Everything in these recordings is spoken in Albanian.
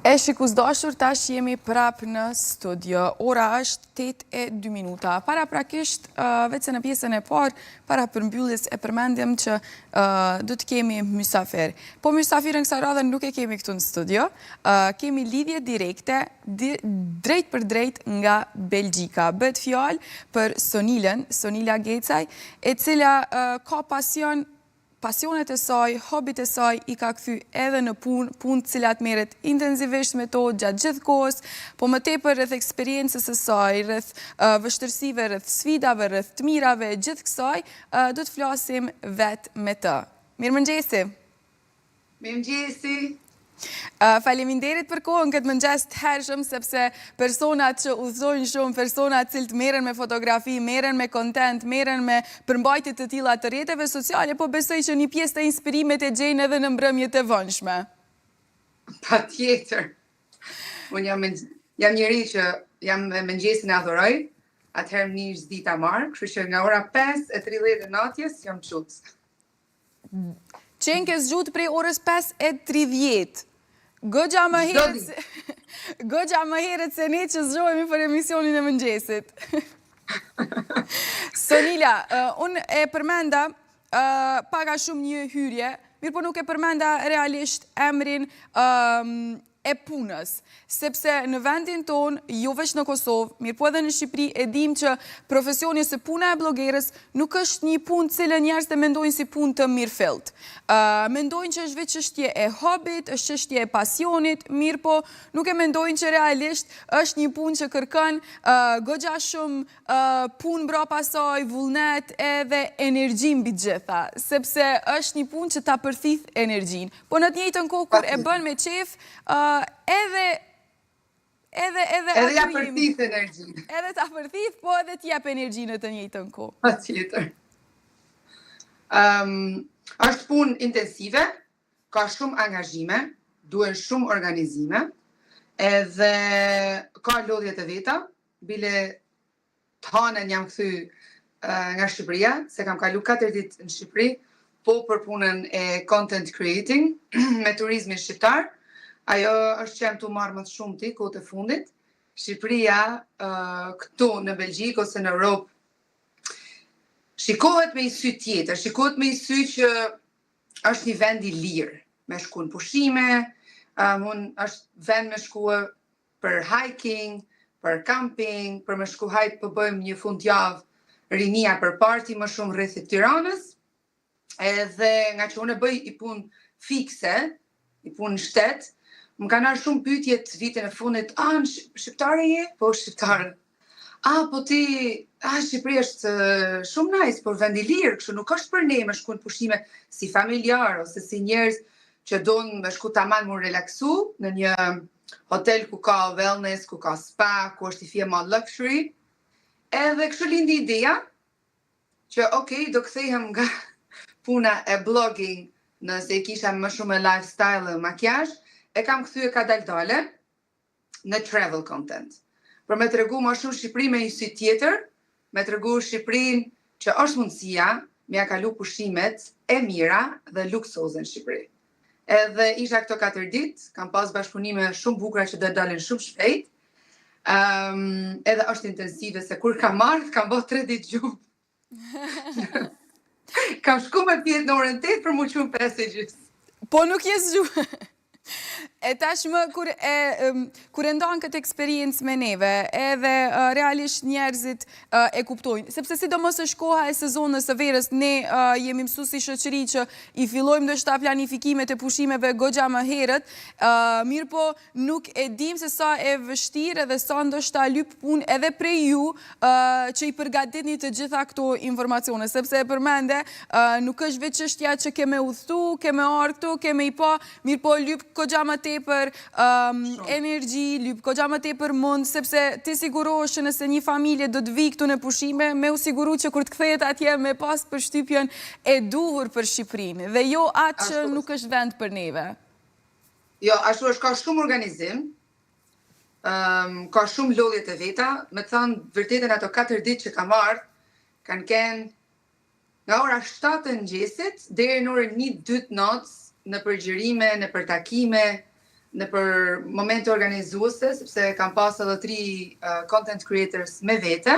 E shikus dashur, tash jemi prap në studio. Ora është 8:02. Paraprakisht, vetë se në pjesën e parë, para përmbylljes e përmendjem që do të kemi mysafir. Po mysafirën kësaj radhe nuk e kemi këtu në studio. Kemi lidhje direkte, drejt për drejt nga Belgjika. Bëhet fjalë për Sonilën, Sonila Gecaj, e cila ka pasionet e saj, hobit e saj i ka kthy edhe në punë cilat merret intensivisht me to gjatë gjithë kohës, po më tepër rreth eksperiencës së saj, rreth vështirësive, rreth sfidave, rreth të mirave, gjithë kësaj, do të flasim vetë me të. Mirëmëngjesi. Mirëmëngjesi. Faleminderit për kohën këtë mëngjes të hershëm, sepse personat që udhëzojnë shumë, personat cilët merren me fotografi, merren me content, merren me përmbajtje të tilla të rrjeteve sociale, po besoj që një pjesë të inspirimet e gjejnë edhe në mbrëmjet e vonshme. Patjetër. Unë jam njëri që jam me mëngjesin e adhuroj, atëherë një dita marr, kështu që nga ora 5:30 e natës jam çut. Qenë ke zgjut prej orës 5:30. Goxha më herët se ne që zgjohemi për emisionin e mëngjesit. Sonila, unë e përmenda paga shumë një hyrje, mirë po nuk e përmenda realisht emrin e punës, sepse në vendin ton, jo veç në Kosovë, mirë po edhe në Shqipëri, e dim që profesioni së puna e blogerës nuk është një punë cilën njerëzit e mendojnë si punë të mirëfillt. Mendojnë që është veç çështje e hobit, është çështje e pasionit, mirë po nuk e mendojnë që realisht është një punë që kërkon goxha shumë punë mbrapa saj, vullnet edhe energji mbi të gjitha, sepse është një punë që ta përthith energjinë. Po në të njëjtën kohë kur e bën me qef, edhe ja përthith energjinë. Edhe ta përthith, po edhe t'jep energjinë në të njëjtën kohë. Patjetër. Është punë intensive, ka shumë angazhime, duhen shumë organizime, edhe ka lodhje të veta, bile të hanën jam kthy nga Shqipëria, se kam kalu 4 ditë në Shqipëri, po për punën e content creating me turizmin shqiptar. Ajo është që jam të marrë më të shumti kohët e fundit. Shqipëria këtu në Belgjik ose në Europë shikohet me një sy tjetër, shikohet me një sy që është një vend i lirë, me shku në pushime, është vend me shku për hiking, për camping, për me shku hajt për bëjmë një fundjavë rinia për party më shumë rreth Tiranës, edhe nga që unë e bëj i punë fikse, i punë në shtet, më kanë ardhur shumë pyetje të vitin e fundit, në shqiptare je? Po, shqiptare. Po ti, Shqipëria është shumë nice, por vend i lirë, kështu nuk është për ne me shku në pushime si familjar, ose si njerëz që donë me shku taman më relaksu, në një hotel ku ka wellness, ku ka spa, ku është i fije ma luxury. Edhe kështu lindi ideja, që do kthehem nga puna e blogging, nëse i kisha më shumë e lifestyle e makjazh, e kam kthyer ka dal-dale në travel content. Për me tregu më shumë Shqipëri me një sy tjetër, me tregu Shqipërinë që është mundësia me ja kalu pushimet e mira dhe luksoze në Shqipëri. Edhe isha këto 4 ditë, kam pas bashkëpunime shumë bukura që do dalin shumë shpejt. Edhe është intensive se kur kam marrë, kam bërë 3 ditë gjumë. Kam shku me pjetë në orën 8 për mu qumë passages. Po nuk jes gjumë. E tashmë, kur e ndonë këtë eksperiencë me neve, edhe realisht njerëzit e kuptojnë, sepse sidomos është koha e sezonës së verës, ne jemi mësues si shoqëri që i fillojmë ndoshta planifikimet e pushimeve goxha më herët, mirë po nuk e dim se sa e vështirë edhe sa ndoshta lyp punë edhe prej ju që i përgatitni të gjitha këto informacione, sepse e përmende, nuk është veç çështja që keme udhëtu, keme ardhur këtu, keme i pa, mirë po lyp goxha më tepër energji, lyp goxha më tepër mund, sepse ti sigurohesh që nëse një familje do të vijë këtu në pushime, me u siguru që kur të kthehet atje me pas përshtypjen e duhur për Shqipërinë, dhe jo atë që nuk është vend për neve. Jo, ashtu është, ka shumë organizim, ka shumë lodhje të veta, me thënë vërtetën ato 4 ditë që kam ardhur, kanë kenë nga ora 7 të mëngjesit deri në orën 1-2 natës, në përgjërime, në përtakime, në për momente organizuese, sepse kam pas edhe 3 content creators me vete.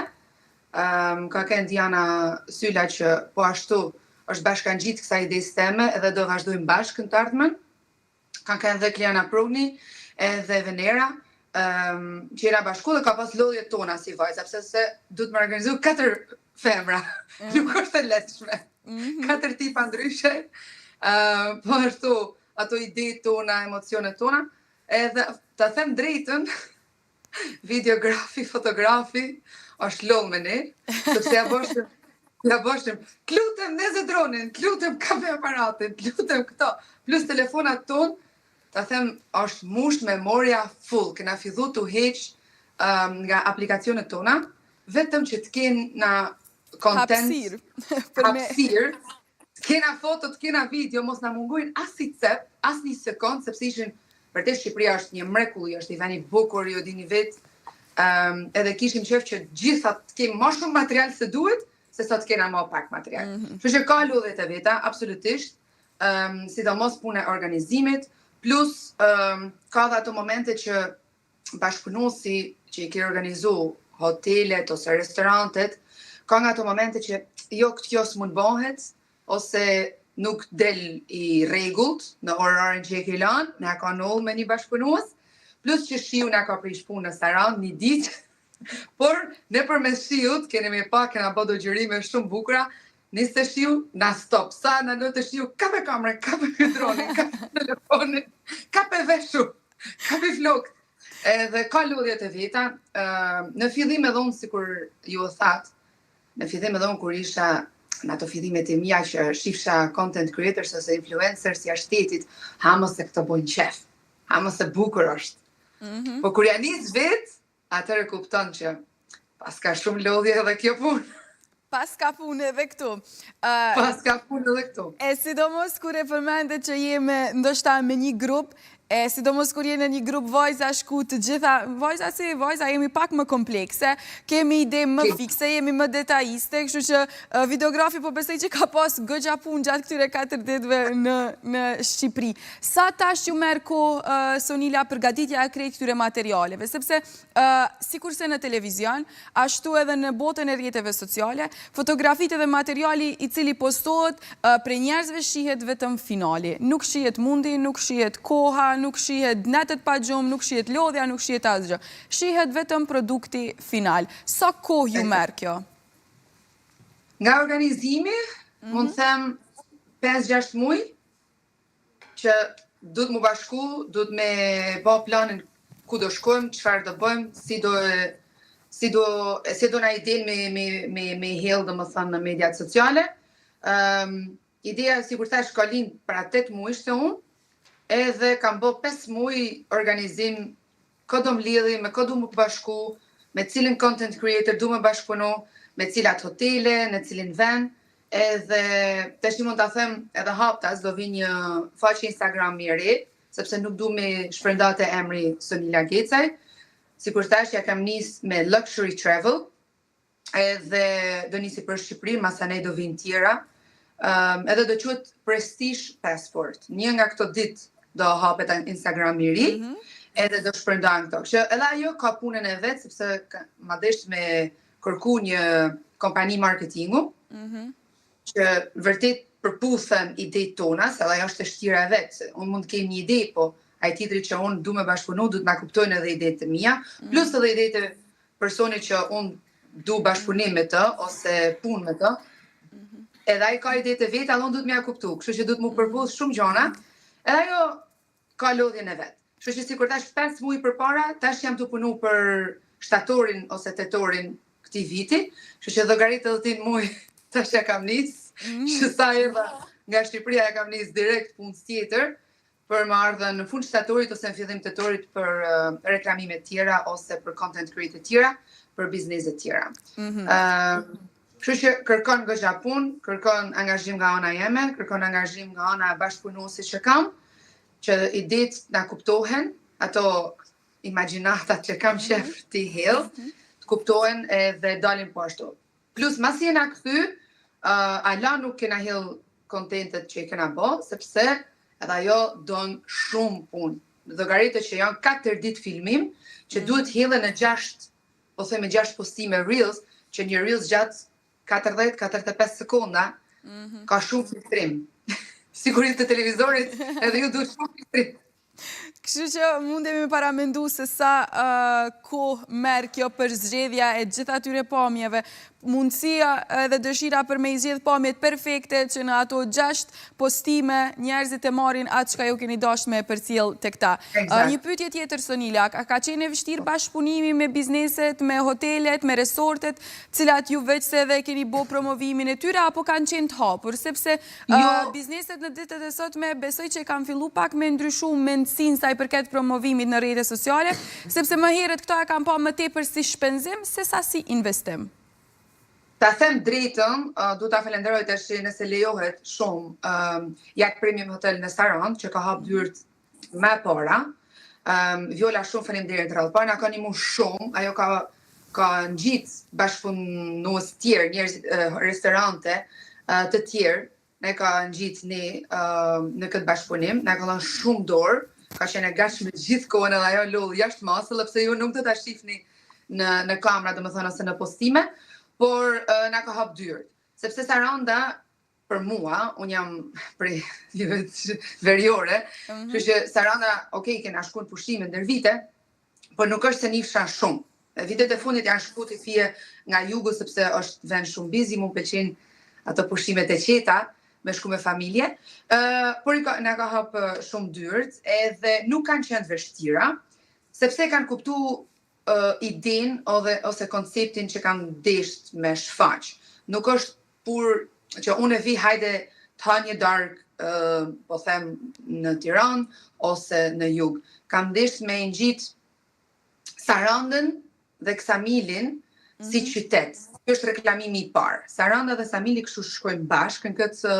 Ka kënë Diana Syla që po ashtu është bashkangjitë kësaj ide teme edhe do vazhdojmë bashkë në të ardhmen. Ka kënë dhe Kliana Progni edhe Venera, që jena bashku dhe ka pas lodhjet tona si vajza, sepse se du të më organizu 4 femra, nuk është e lehtëshme. 4 tipa ndryshe, po ashtu ato ide tona, emocionet tona, edhe të them drejtën, videografi, fotografi, është lodh me ne, sepse ja boshtim, klutem neze dronin, klutem kafe aparatin, klutem këto, plus telefonat tonë, ta them, është musht memoria full, këna fillu të heq nga aplikacionet tona, vetëm që të kenë na content, hapësir, të kena foto, të kena video, mos na mungojnë as një cep, as një sekund, sepse ishin, vërtet Shqipëria është një mrekulli, është i veni bukur, ju dini vetë, edhe kishim qef që gjitha të kemë ma shumë material se duhet, se sa të kena ma pak material. Që ka lodhet e veta, absolutisht, sidomos punë e organizimit, plus ka dhe ato momente që bashkëpunuesi që i kërë organizu hotelet ose restorantet, ka nga ato momente që jo këtë kjo s'mund bëhet, ose nuk del i rregullt në orarën që e ke lanë, ne ka null me një bashkëpunues, plus që shiu na ka prish punë në Saran një ditë, por ne përmes shiut, kene me pa, kena bë dogjërime shumë bukura, nisë shiu, na stop, sa na në të shiu, kape kamre, kape dronin, kape telefonin, kape veshu, kape flokët. Edhe ka lodhjet e veta, në fillim edhe unë, si kur ju o thatë, në fillim edhe unë kur isha në ato fillimet e mia që shifsha content creators ose influencers jashtë shtetit, mos se këto bojnë qef, mos se bukur është. Po kur ja nis vet, atëherë kupton që pas ka shumë lodhje edhe kjo punë. Pas ka punë edhe këtu. Pas ka punë edhe këtu. E sidomos kur e përmendet që jemi ndoshta me një grup, sidomos kur jeni në një grup vajza shku të gjitha, vajza si vajza jemi pak më komplekse, kemi ide më fikse, jemi më detajiste, kështu që videografi po besoj që ka pas goxha punë gjatë këtyre 4 ditëve në Shqipëri. Sa tash ju merr kohë Sonila përgatitja e krejt këtyre materialeve, sepse sikurse në televizion, ashtu edhe në botën e rrjeteve sociale, fotografitë dhe materiali i cili postohet prej njerëzve shihet vetëm finali. Nuk shihet mundi, nuk shihet koha, nuk shihet netet pa gjumë, nuk shihet lodhja, nuk shihet asgjë. Shihet vetëm produkti final. Sa kohë ju merr kjo? Nga organizimi, mund të them 5-6 muaj, që du të mu bashku, du të me bë planin ku do shkojmë, çfarë do bëjmë, si do na iden me hell, do më thënë, në mediat sociale. Ideja, si kur thash, ka lind para 8 muaj se unë, edhe kam bë 5 muaj organizim, kë do mlidhi, me kë du më bashku, me cilin content creator du më bashkëpunu, me cilat hotele, në cilin vend, edhe tash mund ta them edhe haptas do vi një faqe Instagram i re, sepse nuk du me shpërndate emri Sonila Gecaj. Sikur thash, ja kam nis me luxury travel, edhe do nisi për Shqipëri, masanej do vinë tjera, edhe do quhet Prestige Passport. Një nga këto ditë do hapet Instagram i ri, edhe do shpërndan këto. Që edhe ajo ka punën e vetë, sepse ma desh me kërku një kompani marketingu, që vërtet përputhen idejt tona, se edhe ajo është e shtira e vetë. Unë mund të kem një ide, po ai tjetri që unë du me bashkëpunu, du të na kuptojnë edhe idejt e mia, plus edhe idejt e personit që unë du bashkëpunim me të, ose punë me të, edhe ai ka idejt e vetë, edhe unë du të mja kuptu, kështu që du të mu përputh shumë gjona, edhe ajo ka lodhjen e vetë. Kështu që si kur tash 5 muaj përpara, tash jam të punu për shtatorin ose tetorin këtij viti, kështu që llogarit edhe 10 muaj tash ja kam nis, që sa erdha nga Shqipëria ja kam nis direkt punës tjetër, për më ardhen në fund shtatorit ose në fillim tetorit për reklamime tjera ose për content creator tjera, për bizneset tjera. Kështu që kërkon goxha punë, kërkon angazhim nga ana jeme, kërkon angazhim nga ana e bashkëpunuesit që kam, që idetë na kuptohen, ato imagjinatat që kam qef t'i hell, të kuptohen edhe dalin po ashtu. Plus, mas jena kthy, ala nuk kena hell kontentet që i kena bo, sepse edhe ajo don shumë punë. llogaritë që janë 4 ditë filmim, që duhet hillen në 6, po themi 6 postime Reels, që një Reels gjatë 40-45 sekonda, ka shumë filtrim. Sigurisht të televizorit, edhe ju duhet shumë filtrim. Kështu që mundemi me paramendu se sa kohë merr kjo për zgjedhja e gjithë atyre pamjeve, mundësia edhe dëshira për me i zgjedh pamjet perfekte që në ato 6 postime njerëzit e marrin atë çka ju keni dashur me përcjell tek ta. Një pyetje tjetër Sonila, a ka qenë e vështirë bashkëpunimi me bizneset, me hotelet, me resortet, cilat ju veç se edhe keni bo promovimin e tyre apo kanë qenë të hapur, sepse bizneset në ditët e sotme besoj që kanë fillu pak me ndryshu mendësinë sa i përket promovimit në rrjetet sociale, sepse më herët këto e kanë pa më tepër si shpenzim se sa si investim. Ta them drejtën, du ta falenderoj tash nëse lejohet shumë Jak Premium Hotel në Sarandë, që ka hap dyert më para. Viola, shumë faleminderit rrallë. Pa na ka ndihmuar shumë, ajo ka ngjit bashkëpunues tjerë, njerëz restorante të tjerë, ne ka ngjit në këtë bashkëpunim, na ka dhënë shumë dorë, ka qenë e gatshme gjithkohën edhe ajo lodh jashtë masës, sepse ju nuk do ta shihni në kamera, domethënë ose në postime, por na ka hap dyert. Sepse Saranda, për mua, unë jam prej veriore, kështu që Saranda, kena shkuar në pushime ndër vite, por nuk është se njihsha shumë. Vitet e fundit janë shku të fije nga jugu, sepse është vend shumë busy, mu pëlqejnë ato pushimet e qeta, me shku me familje, por na ka hap shumë dyert, edhe nuk kanë qenë vështira, sepse kanë kuptu idin ose konceptin që kanë desht me shfaq. Nuk është pur që unë e vi hajde të ha një darkë, po them në Tiranë ose në jug. Kam desht me ngjit Sarandën dhe Ksamilin si qytet. Kjo është reklamimi i parë. Saranda dhe Samili kështu shkojnë bashkë në këtë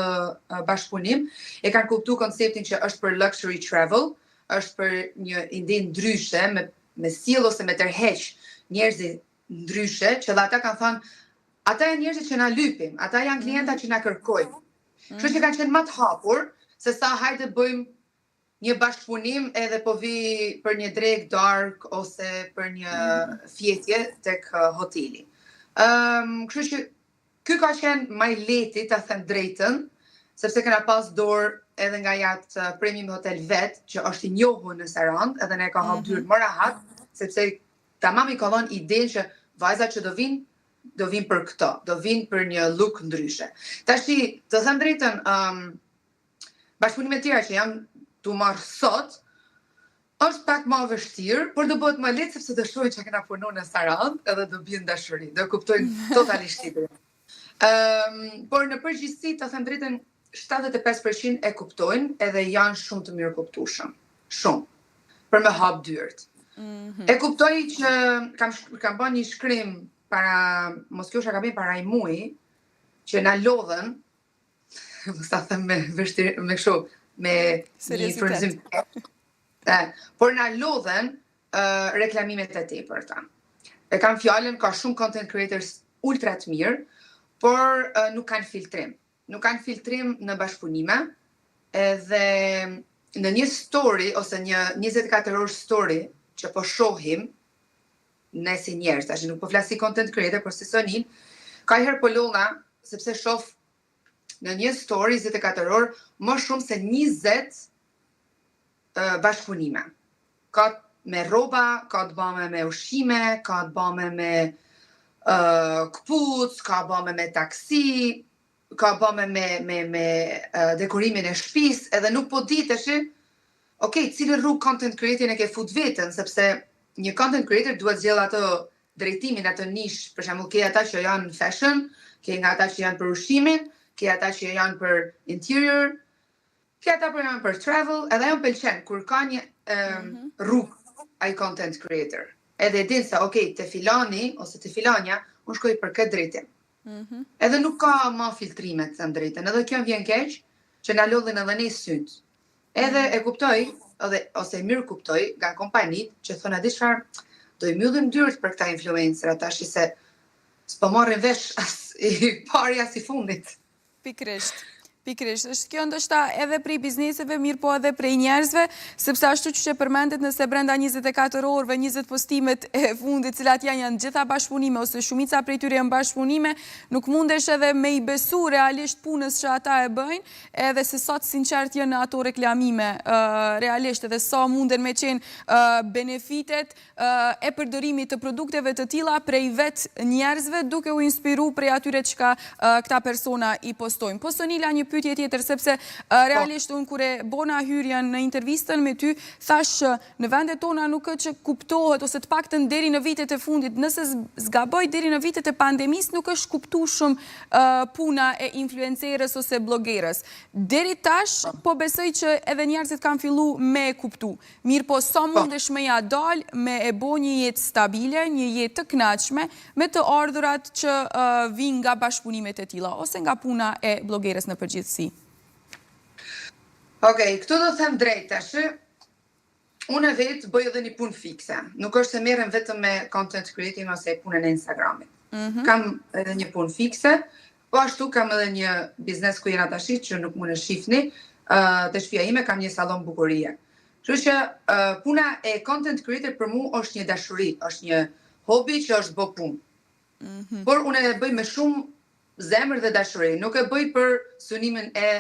bashkëpunim, e kanë kuptu konceptin që është për luxury travel, është për një ide ndryshe, me sjell ose me tërheq njerëzit ndryshe, që dhe ata kanë thënë, ata janë njerëzit që na lypim, ata janë klienta që na kërkojnë. Kështu që kanë qenë më të hapur, se sa hajde bëjmë një bashkëpunim edhe po vi për një drek dark ose për një fjetje tek hoteli. Kështu që ky ka qenë më i lehti, ta them drejtën, sepse kena pas dorë edhe nga jatë Premium Hotel vet, që është i njohur në Sarandë, edhe ne ka hap dyert më rahat, sepse tamam i ka dhënë idenë që vajzat që do vinë për këto, do vinë për një look ndryshe. Tashi, të them drejtën, bashkëpunimet tjera që jam tu marr sot, është pak më vështirë, por do bëhet më lehtë sepse do shohin që kena punuar në Sarandë, edhe do bien dashuri, do kuptojnë totalisht tjetër. Por në përgjithësi, të them drejtën, 75% e kuptojnë edhe janë shumë të mirë kuptueshëm. Shumë. Për me hap dyert. E kuptoj që kam bën një shkrim mos kjo shaka bën para i muji, që na lodhen, mos ta them me kështu, me një frymëzim. Por na lodhen reklamimet e tepërta. E kam fjalën, ka shumë content creators ultra të mirë, por nuk kanë filtrim. Nuk kanë filtrim në bashkëpunime, edhe në një story, ose një 24 orë story, që po shohim, ne si njerëz, tash nuk po flas si content creator, por si Sonin, ka herë po lodha, sepse shoh në një story 24 orë, më shumë se 20 bashkëpunime. Ka me rroba, ka të bëme me ushqime, ka të bëme me këpuc, ka bëme me taksi, ka bëme me dekorimin e shtëpisë, edhe nuk po di tash, cilë rrugë content creator e ke fut vetën, sepse një content creator duhet zgjell atë drejtimin, atë nish, për shembull, ke ata që janë fashion, ke nga ata që janë për ushqimin, ke ata që janë për interior, ke ata që janë për travel, edhe ajo pëlqen kur ka një rrugë ai content creator. Edhe din se, te filani ose te filanja, unë shkoj për këtë drejtim. Edhe nuk ka ma filtrimet, them drejtën. Edhe kjo vjen keq, që na lodhin edhe ne syt. Edhe e kuptoj, ose mirë kuptoj, nga kompanit, që thonë di çfarë, do i mbyllim dyert për këta influencer, tash se s'po marrin vesh as i pari as i fundit. Pikrisht. Pikrisht, është kjo ndoshta edhe prej bizneseve, mirë po edhe prej njerëzve, sepse ashtu që përmendet nëse brenda 24 orëve, 20 postimet e fundit, cilat janë gjitha bashkëpunime, ose shumica prej tyre janë bashkëpunime, nuk mundesh edhe me i besu realisht punës që ata e bëjnë, edhe se sot sinqert janë ato reklamime realisht, edhe sa munden me qenë benefitet e përdorimit të produkteve të tilla prej vetë njerëzve, duke u inspiru prej atyre çka këta persona i postojnë. Po Sonila, një pyetje tjetër, sepse realisht unë kur e bona hyrjen në intervistën me ty, thash në vendet tona nuk është që kuptohet, ose të paktën deri në vitet e fundit, nëse zgaboj deri në vitet e pandemisë, nuk është kuptu shumë puna e influencerës ose blogerës. Deri tash, po besoj që edhe njerëzit kanë fillu me kuptu. Mirë po, sa mundesh me ja dal, me e bo një jetë stabile, një jetë të kënaqshme, me të ardhurat që vinë nga bashkëpunimet e tilla, ose nga puna e blogerës në përgjithësi. Okej, këtu do të them drejt tash. Unë vetë bëj edhe një punë fikse. Nuk është se merrem vetëm me content creating ose punën e Instagramit. Kam edhe një punë fikse, po ashtu kam edhe një biznes ku jena tash që nuk mund e shihni. Te shtëpia ime kam një sallon bukurie. Kështu që puna e content creator për mua është një dashuri, është një hobi që është bë punë. Por unë e bëj me shumë zemër dhe dashuri, nuk e bëj për synimin e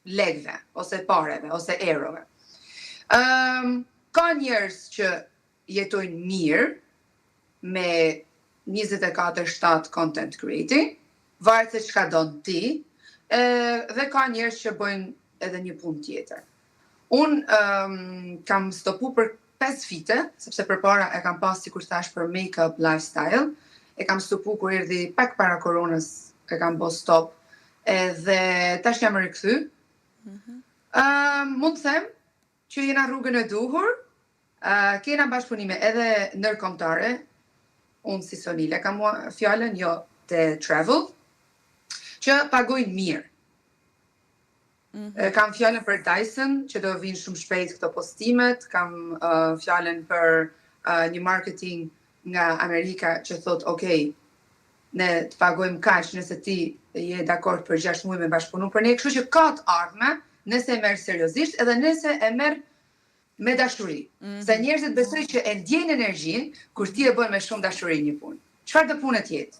legve, ose pareve, ose eurove. Ka njerëz që jetojnë mirë me 24/7 content creating, varet se çka don ti, dhe ka njerëz që bëjnë edhe një punë tjetër. Unë kam stopu për 5 vite, sepse përpara e kam pas, sikur thash, për make-up lifestyle, e kam stopu kur erdhi pak para koronës, e kam bo stop, edhe tash jam rikthy. Mund të them që jena rrugën e duhur, kena bashkëpunime edhe ndërkombëtare, unë si Sonile kam fjalën, jo të travel, që pagojnë mirë. Kam fjalën për Dyson, që do vinë shumë shpejt këto postimet, kam fjalën për një marketing nga Amerika që thot, okej, ne të pagojmë kaq nëse ti je dakord për 6 muaj me bashkëpunu për ne, kështu që ka të ardhme, nëse e merr seriozisht, edhe nëse e merr me dashuri. Se njerëzit besoj që e ndjejnë energjinë kur ti e bën me shumë dashuri një punë. Çfarë do punë tjetë?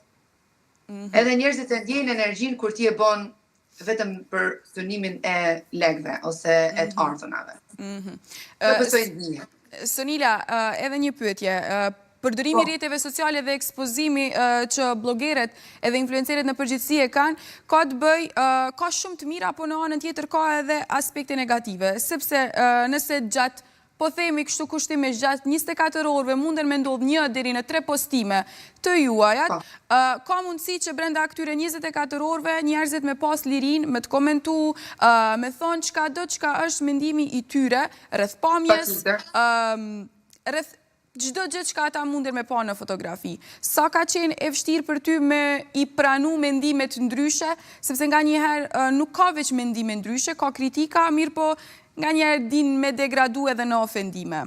Edhe njerëzit e ndjejnë energjinë kur ti e bën vetëm për synimin e legve ose e të ardhunave. Do besoj ndjenjë. Sonila, edhe një pyetje. Përdorimi i rrjeteve sociale dhe ekspozimi që blogeret edhe influencerët në përgjithësi e kanë, ka të bëj, ka shumë të mira, po në anën tjetër ka edhe aspekte negative, sepse nëse gjatë, po themi kështu kushtimesh, gjatë 24 orëve munden me ndodh 1 deri në 3 postime të juajat, ka mundësi që brenda këtyre 24 orëve njerëzit me pas lirin, me të komentu, me thonë çka do, çka është mendimi i tyre, rreth pamjes, rreth çdo gjë që ata munden me pa në fotografi. Sa ka qenë e vështirë për ty me i pranu mendimet ndryshe, sepse nga njëherë nuk ka veç mendime ndryshe, ka kritika, mirë po nga njëherë din me degradu edhe në ofendime.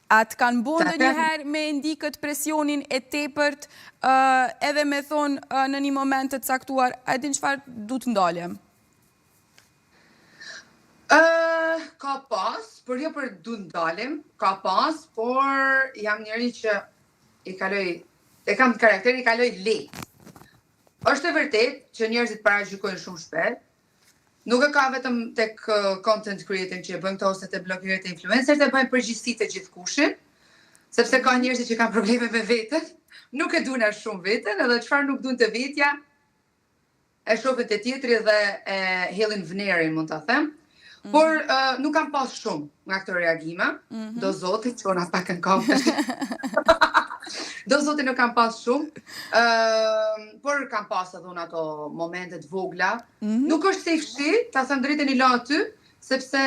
A të kanë bo ndonjëherë me ndi këtë presionin e tepërt, edhe me thonë në një moment të caktuar, a din çfarë du të ndaljem? Ka pas, por jo për du ndalem, ka pas, por jam njëri që e kam karakterin i kaloj lehtë. Është e vërtet që njerëzit paragjykojnë shumë shpejt. Nuk e ka vetëm tek content creator që e bëjnë këto ose te blogerët e influencerët, e bëjnë përgjithësi të gjithkushit, sepse ka njerëz që kanë probleme me veten, nuk e duan as shumë veten, edhe çfarë nuk duan të vetja, e shohin te tjetri dhe e hellin vnerin, mund ta them. Por nuk kam pas shumë nga këto reagime, do zoti që ona pak në kam. Do zoti nuk kam pas shumë, por kam pas edhe unë ato momentet vogla. Nuk është se i fshi, ta them drejtën i la aty, sepse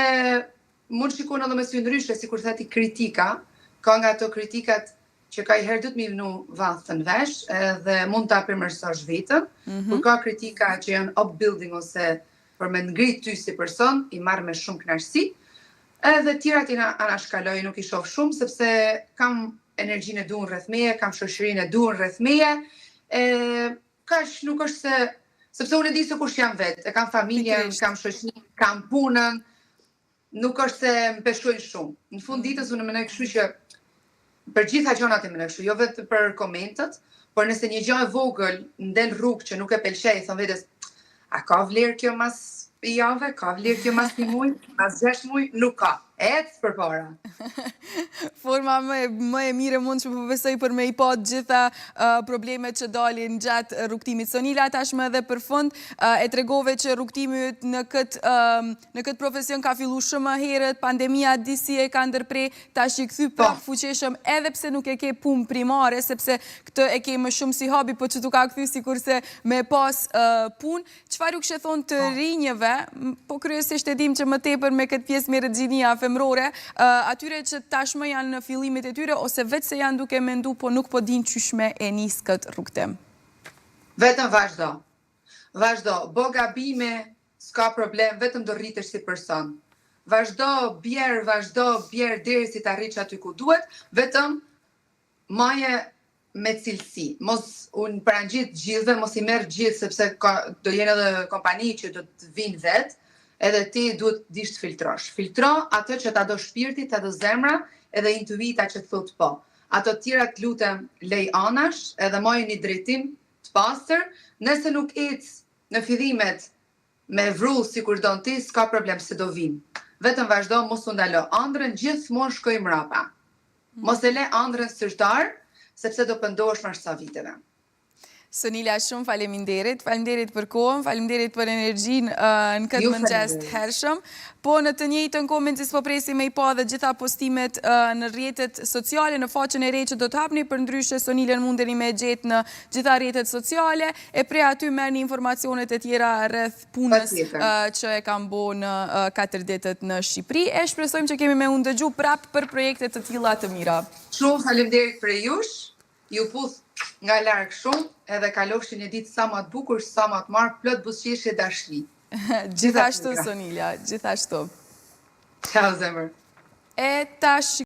mund shikon edhe me sy ndryshe, sikur thati kritika, ka nga ato kritikat që ka i herë du të mi vënu vathën vesh, dhe mund ta përmirësosh vetën, kur ka kritika që janë upbuilding ose për me ngrit ty si person, i marrë me shumë knaqësi, edhe tjerat i anashkaloj, nuk i shoh shumë, sepse kam energjinë e duhur rreth meje, kam shoqërinë e duhur rreth meje, kaq nuk është se Sepse unë e di se kush jam vetë, e kam familjen, kam shoqëni, kam punën, nuk është se më peshojnë shumë. Në fund ditës unë mendoj kështu që për gjitha gjonat e mendoj kështu, jo vetë për komentët, por nëse një gjë e vogël ndel rrugë që nuk e pëlqej, thon vetes, a ka vlerë kjo mas jave, ka vlerë kjo mas një muj, mas 6 muj, nuk ka. Ecë përpara. Forma më e mire mund që përvesoj për me i pa gjitha problemet që dalin gjatë rrugtimit. Sonila, tashmë edhe për fund, e tregove që rrugtimit në këtë profesion ka fillu shumë herët, pandemia disi e ka ndërprej, tash i kthy prap fuqeshëm edhe pse nuk e ke punë primare, sepse këtë e ke më shumë si hobi, po që tu ka kthy si kurse me pas punë. Çfarë u kështë thonë të rinjëve, po kryesisht e dim që më tepër me këtë pjesë me Regjinia femrore, atyre që tashmë janë në fillimit e tyre, ose vetë se janë duke mendu, po nuk po din qyshme e nis këtë rrugtim? Vetëm vazhdo. Vazhdo. Bo gabime, s'ka problem, vetëm do rritesh si person. Vazhdo bjerë, deri si të arrit që aty ku duhet, vetëm maje me cilësi. Mos unë prangjit gjithve, mos i merë gjithë, sepse do jenë edhe kompani që do të vinë vetë, edhe ti duhet dish të filtrosh. Filtro atë që ta do shpirti, ta do zemra, edhe intuita që të thot po. Ato tjera të lutem lej anash, edhe mojë një drejtim të pastër, nëse nuk ecë në fillimet me vrull si kur do në ti, s'ka problem se do vinë. Vetëm vazhdo, mos u ndalo. Ëndrrën gjithmonë shkoj mrapa. Mos e le ëndrrën sërtar, sepse do pëndohesh mas sa viteve. Sonila, shumë faleminderit për kohën, faleminderit për energjinë në këtë mëngjes të hershëm, po në të njëjtën kohë mendjes po presim me i pa dhe gjitha postimet në rrjetet sociale, në faqen e re që do të hapni, për ndryshe Sonilën mundeni me gjetë në gjitha rrjetet sociale, e pre aty merrni informacionet e tjera rreth punës që e kam bo në 4 ditët në Shqipëri, e shpresojmë që kemi me u ndëgju prap për projekte të tilla të mira. Shumë faleminderit për jush, ju puth nga larkë shumë, edhe kalofshin një ditë sa më të bukur, sa më të marë, plot buzëqeshje dashni. Gjithashtu, Sonila, gjithashtu. Ciao, zemër. E tash